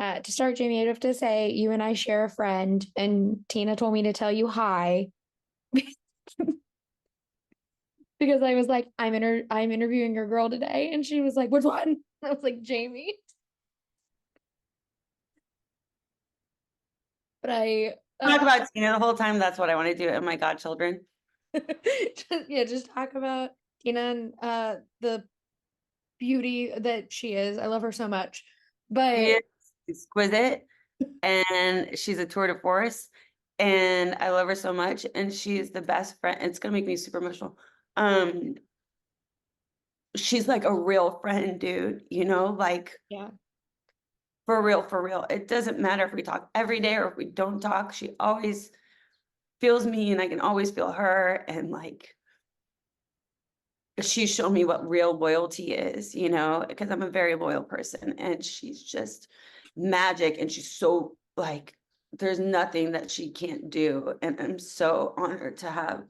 To start, Jamie, I'd have to say you and I share a friend, and Tina told me to tell you hi because I was like, I'm interviewing your girl today, and she was like, which one? I was like, Jamie. But I Talk about Tina the whole time. That's what I want to do. And my godchildren. just talk about Tina and the beauty that she is. I love her so much. She But is exquisite and she's a tour de force. And I love her so much. And she's the best friend. It's gonna make me super emotional. Um, she's like a real friend, dude, like yeah, for real, for real. It doesn't matter if we talk every day or if we don't talk. She always feels me and I can always feel her. And like she showed me what real loyalty is, because I'm a very loyal person and she's just magic and she's so like there's nothing that she can't do. And I'm so honored to have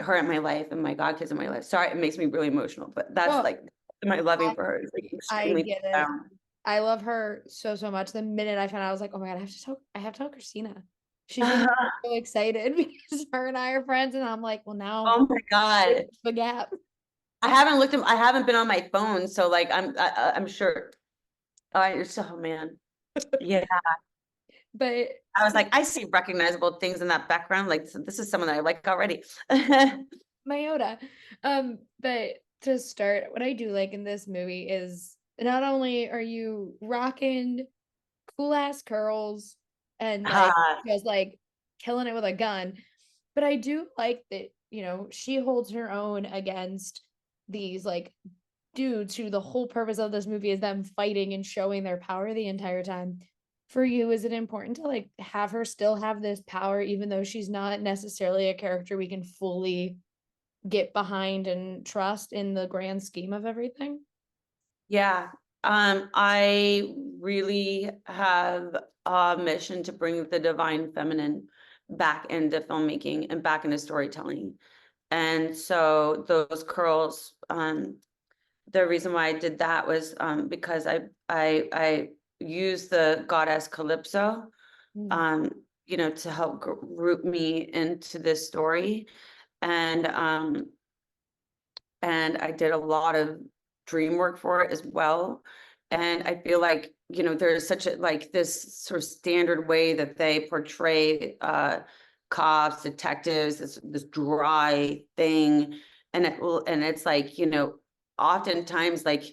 her in my life and my god kids in my life. Sorry, it makes me really emotional, but that's no, like my loving I for her is like I extremely get it. profound. I love her so so much. The minute I found out, I was like, oh my God, I have to tell Christina. She's gonna be so excited because her and I are friends, and I'm like, well, now Oh my God. the gap. I haven't been on my phone, so like I'm sure. Oh man. Yeah. But I was like, I see recognizable things in that background. Like, this is someone that I like already. Myota. But to start, what I do like in this movie is not only are you rocking cool ass curls and like Ah, just like killing it with a gun, but I do like that, she holds her own against these like dudes who the whole purpose of this movie is them fighting and showing their power the entire time. For you, is it important to like have her still have this power, even though she's not necessarily a character we can fully get behind and trust in the grand scheme of everything? yeah. I really have a mission to bring the divine feminine back into filmmaking and back into storytelling. And so those curls, the reason why I did that was because I used the goddess Calypso, Mm. um, to help root me into this story. And I did a lot of dream work for it as well. And I feel like, there's such a like this sort of standard way that they portray cops, detectives, this dry thing. And it's like, oftentimes like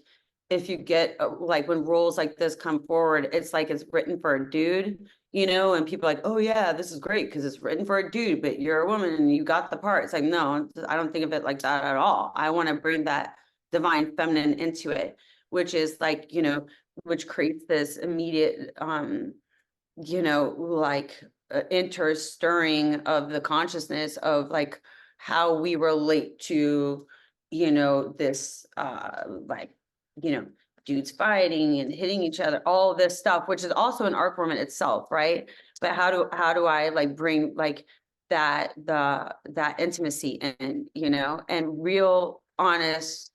if you get like when roles like this come forward, it's like it's written for a dude, and people are like, oh yeah, this is great because it's written for a dude, but you're a woman and you got the part. It's like, no, I don't think of it like that at all. I want to bring that divine feminine into it, which is like, which creates this immediate, like interstirring of the consciousness of like how we relate to, this, like, you know, dudes fighting and hitting each other, all this stuff, which is also an art form in itself, right? But how do I like bring like that intimacy in, and real honest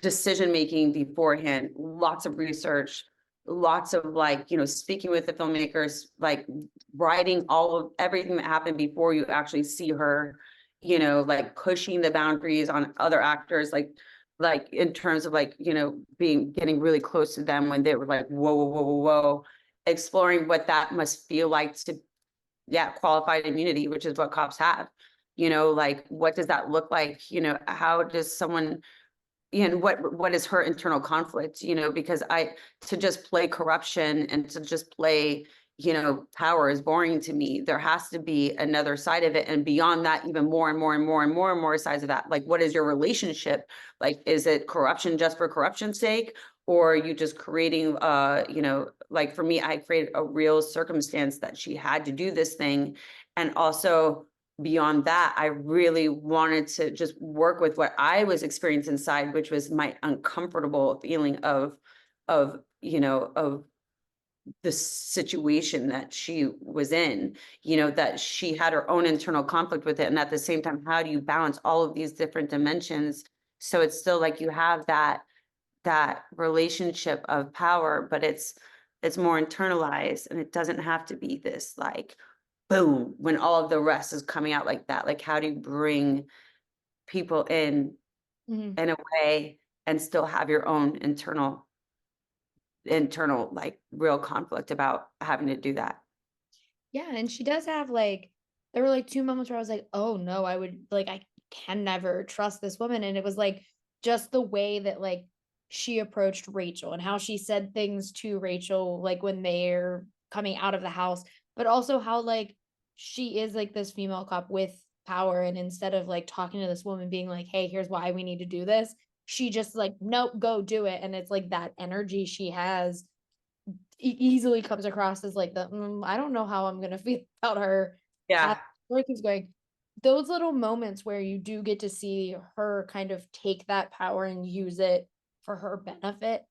decision making beforehand, lots of research, lots of like, speaking with the filmmakers, like writing all of everything that happened before you actually see her, like pushing the boundaries on other actors, like in terms of like, getting really close to them when they were like, whoa, whoa, whoa, whoa, whoa, exploring what that must feel like to, yeah, qualified immunity, which is what cops have. Like what does that look like? How does someone and what is her internal conflict, because I to just play corruption and to just play, power is boring to me. There has to be another side of it, and beyond that, even more and more and more and more and more sides of that. Like, what is your relationship? Like, is it corruption just for corruption's sake, or are you just creating like for me, I created a real circumstance that she had to do this thing. And also beyond that, I really wanted to just work with what I was experiencing inside, which was my uncomfortable feeling of the situation that she was in, that she had her own internal conflict with it. And at the same time, how do you balance all of these different dimensions? So it's still like you have that relationship of power, but it's more internalized, and it doesn't have to be this like boom when all of the rest is coming out like that. Like, how do you bring people Mhm. in a way and still have your own internal like real conflict about having to do that? Yeah, and she does have like there were like two moments where I was like, "Oh no, I can never trust this woman." And it was like just the way that like she approached Rachel and how she said things to Rachel like when they're coming out of the house, but also how like she is like this female cop with power, and instead of like talking to this woman being like, "Hey, here's why we need to do this." She just like, "Nope, go do it." And it's like that energy she has easily comes across as like I don't know how I'm gonna feel about her as Yeah. the story keeps going. Those little moments where you do get to see her kind of take that power and use it for her benefit,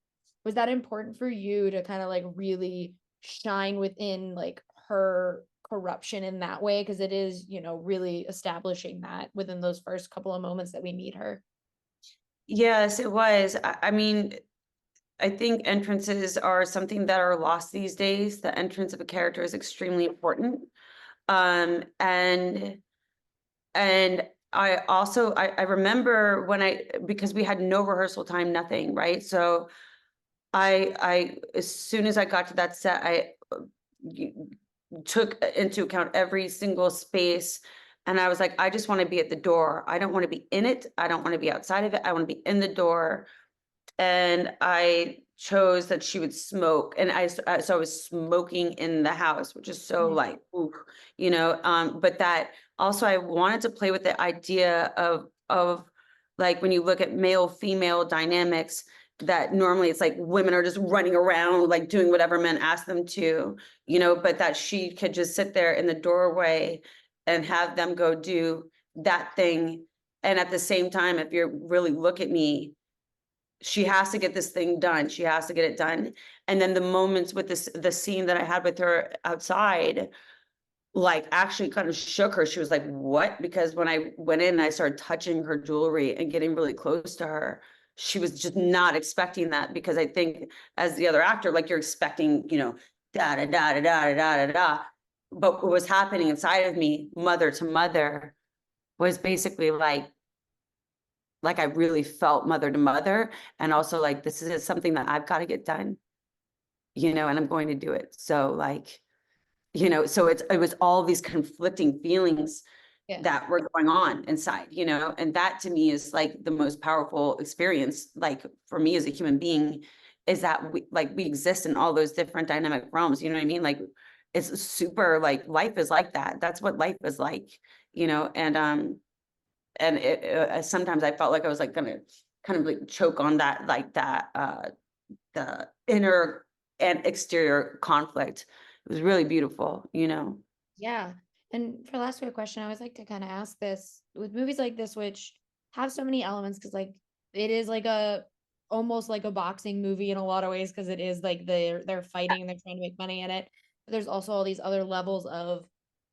was that important for you to kind of like really shine within like her corruption in that way? Because it is, really establishing that within those first couple of moments that we meet her. Yes, it was. I mean, I think entrances are something that are lost these days. The entrance of a character is extremely important. Um, and and I remember when because we had no rehearsal time, nothing, right? So as soon as I got to that set, y- took into account every single space. And I was like, I just want to be at the door. I don't want to be in it. I don't want to be outside of it. I want to be in the door. And I chose that she would smoke, and so I was smoking in the house, which is so Mhm. like, ooh, but that also I wanted to play with the idea of like when you look at male female dynamics, that normally it's like women are just running around like doing whatever men ask them to, but that she could just sit there in the doorway and have them go do that thing. And at the same time, if you really look at me, she has to get this thing done. She has to get it done. And then the moments with the scene that I had with her outside, like actually kind of shook her. She was like, "What?" Because when I went in, I started touching her jewelry and getting really close to her. She was just not expecting that, because I think as the other actor, like you're expecting, da da da da da da da da. But what was happening inside of me, mother to mother, was basically like I really felt mother to mother, and also like this is something that I've got to get done, and I'm going to do it. So like, so it was all these conflicting feelings Yeah. that were going on inside, and that to me is like the most powerful experience, like for me as a human being, is that we exist in all those different dynamic realms, you know what I mean? Like it's super, like life is like that. That's what life is like, and sometimes I felt like I was like gonna kind of like choke on that, like that, the inner and exterior conflict. It was really beautiful. Yeah. And for the last quick question, I always like to kind of ask this with movies like this, which have so many elements, because like it is like a almost like a boxing movie in a lot of ways, because it is like they're fighting and they're trying to make money in it. But there's also all these other levels of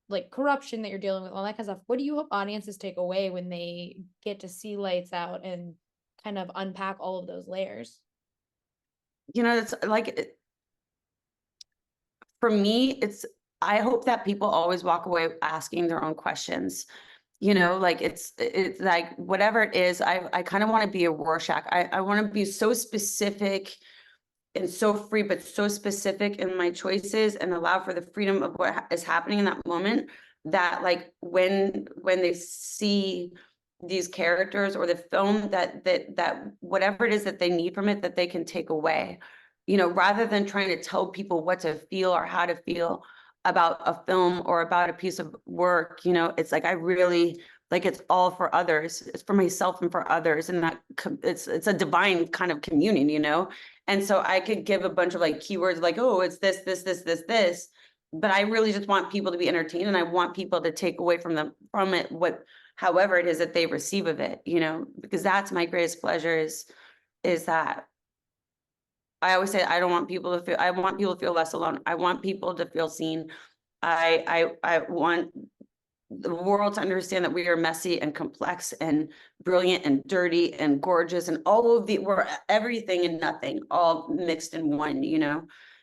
like corruption that you're dealing with, all that kind of stuff. What do you hope audiences take away when they get to see Lights Out and kind of unpack all of those layers? It's like for me, I hope that people always walk away asking their own questions. Like it's like whatever it is, I kind of want to be a Rorschach. I want to be so specific and so free, but so specific in my choices, and allow for the freedom of what is happening in that moment. That like when they see these characters or the film, that whatever it is that they need from it, that they can take away, rather than trying to tell people what to feel or how to feel about a film or about a piece of work. It's like I really like, it's all for others, it's for myself and for others, and that it's a divine kind of communion. And so I could give a bunch of like keywords like, oh, it's this, but I really just want people to be entertained, and I want people to take away from it however it is that they receive of it, because that's my greatest pleasure, is that I always say I want people to feel less alone. I want people to feel seen. I want the world to understand that we are messy and complex and brilliant and dirty and gorgeous, and we're everything and nothing all mixed in one.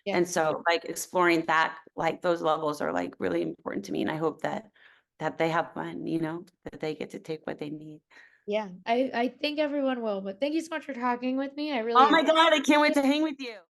Yeah. And so like exploring that, like those levels are like really important to me. And I hope that they have fun, that they get to take what they need. Yeah. I think everyone will, but thank you so much for talking with me. I Oh really my God, I can't wait to hang with you.